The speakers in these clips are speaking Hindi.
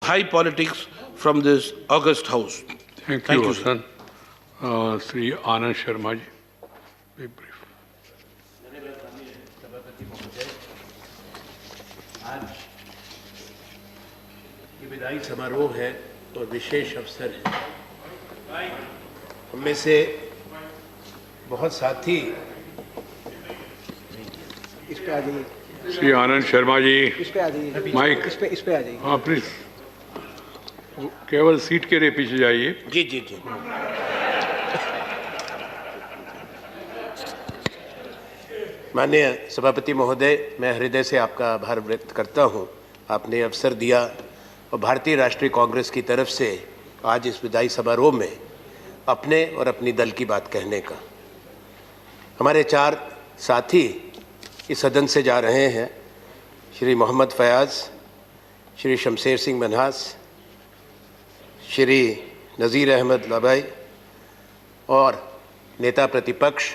high politics from this august house. Thank you, Hasan. Sri Anand Sharma ji, very brief. आज ये विदाई समारोह है और विशेष अवसर है। हम में से बहुत साथी इस पे आ जाइए, श्री आनंद शर्मा जी, इस पे आ जाइए, माइक इस पे आ जाइए। हाँ प्लीज, केवल सीट के लिए पीछे जाइए। जी जी जी। माननीय सभापति महोदय, मैं हृदय से आपका आभार व्यक्त करता हूं। आपने अवसर दिया और भारतीय राष्ट्रीय कांग्रेस की तरफ से आज इस विदाई समारोह में अपने और अपनी दल की बात कहने का। हमारे 4 साथी इस सदन से जा रहे हैं, श्री मोहम्मद फयाज, श्री शमशेर सिंह मनहास, श्री नज़ीर अहमद लबाई और नेता प्रतिपक्ष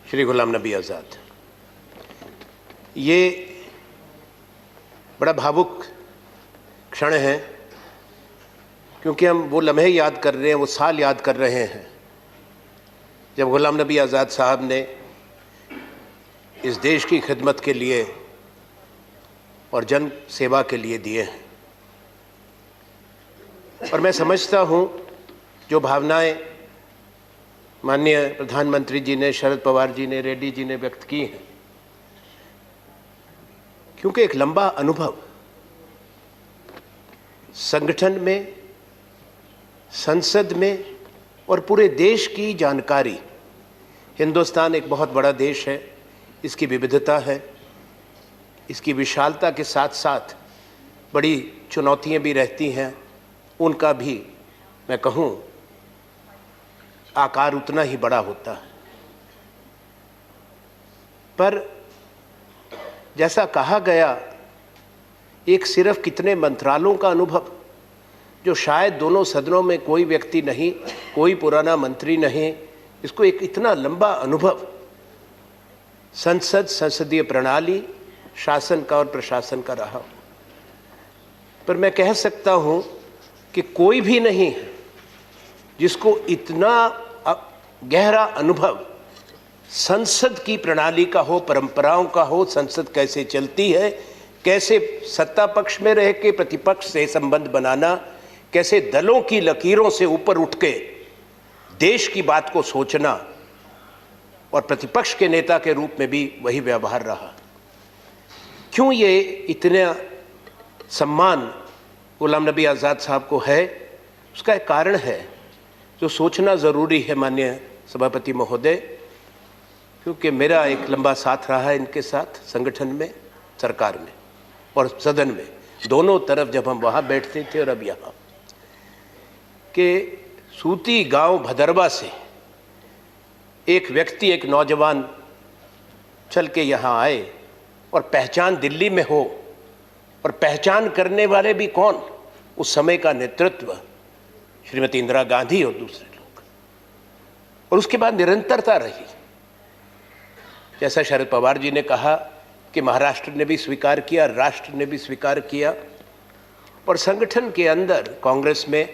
श्री गुलाम नबी आज़ाद। ये बड़ा भावुक क्षण है, क्योंकि हम वो लम्हे याद कर रहे हैं, वो साल याद कर रहे हैं जब गुलाम नबी आज़ाद साहब ने इस देश की खिदमत के लिए और जन सेवा के लिए दिए हैं। और मैं समझता हूँ जो भावनाएं माननीय प्रधानमंत्री जी ने, शरद पवार जी ने, रेड्डी जी ने व्यक्त की हैं, क्योंकि एक लंबा अनुभव संगठन में, संसद में और पूरे देश की जानकारी। हिंदुस्तान एक बहुत बड़ा देश है, इसकी विविधता है, इसकी विशालता के साथ साथ बड़ी चुनौतियां भी रहती हैं, उनका भी मैं कहूँ आकार उतना ही बड़ा होता है। पर जैसा कहा गया, एक सिर्फ कितने मंत्रालयों का अनुभव, जो शायद दोनों सदनों में कोई व्यक्ति नहीं, कोई पुराना मंत्री नहीं, इसको एक इतना लंबा अनुभव संसद, संसदीय प्रणाली, शासन का और प्रशासन का रहा। पर मैं कह सकता हूं कि कोई भी नहीं है जिसको इतना गहरा अनुभव संसद की प्रणाली का हो, परंपराओं का हो, संसद कैसे चलती है, कैसे सत्ता पक्ष में रह के प्रतिपक्ष से संबंध बनाना, कैसे दलों की लकीरों से ऊपर उठ के देश की बात को सोचना, और प्रतिपक्ष के नेता के रूप में भी वही व्यवहार रहा। क्यों ये इतना सम्मान गुलाम नबी आज़ाद साहब को है, उसका एक कारण है जो सोचना ज़रूरी है माननीय सभापति महोदय, क्योंकि मेरा एक लंबा साथ रहा है इनके साथ, संगठन में, सरकार में और सदन में, दोनों तरफ जब हम वहाँ बैठते थे और अब यहाँ। कि सूती गांव भदरवा से एक व्यक्ति, एक नौजवान चल के यहाँ आए और पहचान दिल्ली में हो, और पहचान करने वाले भी कौन, उस समय का नेतृत्व श्रीमती इंदिरा गांधी और दूसरे लोग, और उसके बाद निरंतरता रही। जैसा शरद पवार जी ने कहा कि महाराष्ट्र ने भी स्वीकार किया, राष्ट्र ने भी स्वीकार किया, और संगठन के अंदर कांग्रेस में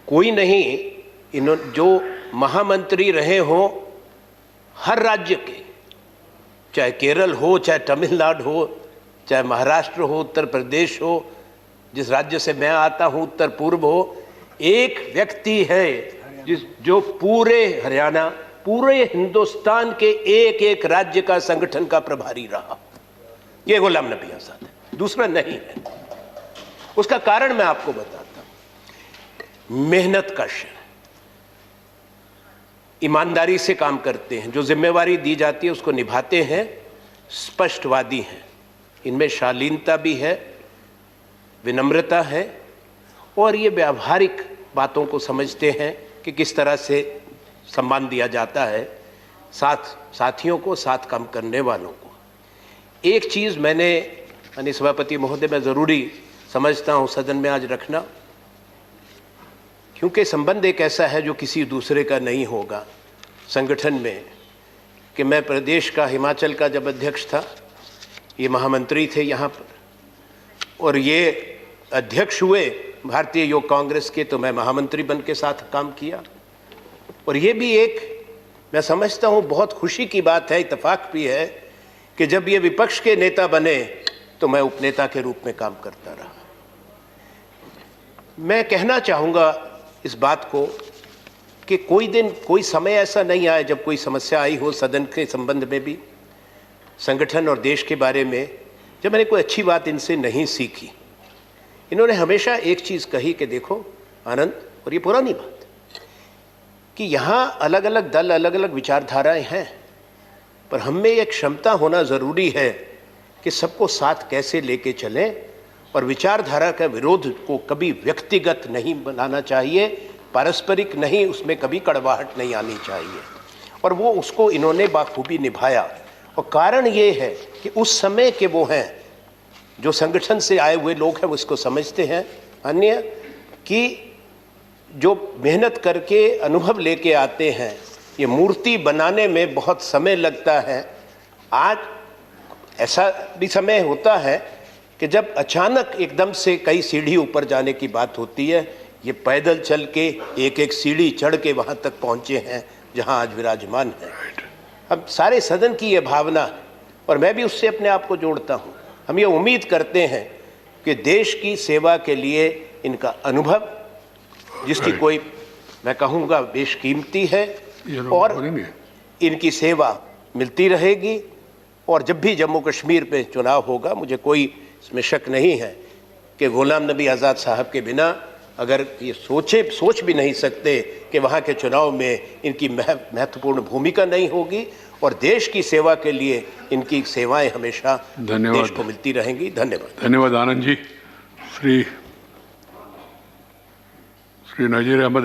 कोई नहीं जो महामंत्री रहे हों हर राज्य के, चाहे केरल हो, चाहे तमिलनाडु हो, चाहे महाराष्ट्र हो, उत्तर प्रदेश हो, जिस राज्य से मैं आता हूं उत्तर पूर्व हो, एक व्यक्ति है जो पूरे हरियाणा, पूरे हिंदुस्तान के एक एक राज्य का संगठन का प्रभारी रहा। ये गुलाम नबी आज़ाद है, दूसरा नहीं है। उसका कारण मैं आपको बताता हूं। मेहनत कश, ईमानदारी से काम करते हैं, जो जिम्मेवारी दी जाती है उसको निभाते हैं, स्पष्टवादी हैं, इनमें शालीनता भी है, विनम्रता है, और ये व्यावहारिक बातों को समझते हैं कि किस तरह से सम्मान दिया जाता है साथियों को, साथ काम करने वालों को। एक चीज़ मैंने माननीय सभापति महोदय मैं ज़रूरी समझता हूँ सदन में आज रखना, क्योंकि संबंध एक ऐसा है जो किसी दूसरे का नहीं होगा संगठन में। कि मैं प्रदेश का, हिमाचल का जब अध्यक्ष था, ये महामंत्री थे यहाँ पर, और ये अध्यक्ष हुए भारतीय योग कांग्रेस के, तो मैं महामंत्री बन के साथ काम किया। और ये भी एक, मैं समझता हूँ, बहुत खुशी की बात है, इत्तेफाक भी है कि जब ये विपक्ष के नेता बने तो मैं उपनेता के रूप में काम करता रहा। मैं कहना चाहूँगा इस बात को कि कोई दिन, कोई समय ऐसा नहीं आया जब कोई समस्या आई हो सदन के संबंध में भी, संगठन और देश के बारे में, जब मैंने कोई अच्छी बात इनसे नहीं सीखी। इन्होंने हमेशा एक चीज़ कही कि देखो आनंद, और ये पुरानी बात, कि यहाँ अलग अलग दल, अलग अलग विचारधाराएं हैं, पर हम में एक क्षमता होना ज़रूरी है कि सबको साथ कैसे लेके चलें, और विचारधारा का विरोध को कभी व्यक्तिगत नहीं बनाना चाहिए, पारस्परिक नहीं, उसमें कभी कड़वाहट नहीं आनी चाहिए। और वो उसको इन्होंने बाखूबी निभाया। और कारण ये है कि उस समय के वो हैं, जो संगठन से आए हुए लोग हैं, वो इसको समझते हैं। अन्य कि जो मेहनत करके अनुभव लेके आते हैं, ये मूर्ति बनाने में बहुत समय लगता है। आज ऐसा भी समय होता है कि जब अचानक एकदम से कई सीढ़ी ऊपर जाने की बात होती है, ये पैदल चल के एक एक सीढ़ी चढ़ के वहाँ तक पहुँचे हैं जहाँ आज विराजमान है। अब सारे सदन की ये भावना, और मैं भी उससे अपने आप को जोड़ता हूँ। हम ये उम्मीद करते हैं कि देश की सेवा के लिए इनका अनुभव, जिसकी कोई, मैं कहूँगा, बेशकीमती है, और इनकी सेवा मिलती रहेगी। और जब भी जम्मू कश्मीर पे चुनाव होगा, मुझे कोई इसमें शक नहीं है कि गुलाम नबी आज़ाद साहब के बिना, अगर ये सोच भी नहीं सकते कि वहाँ के चुनाव में इनकी महत्वपूर्ण भूमिका नहीं होगी, और देश की सेवा के लिए इनकी सेवाएं हमेशा देश को मिलती रहेंगी। धन्यवाद। धन्यवाद आनंद जी। श्री नजीर अहमद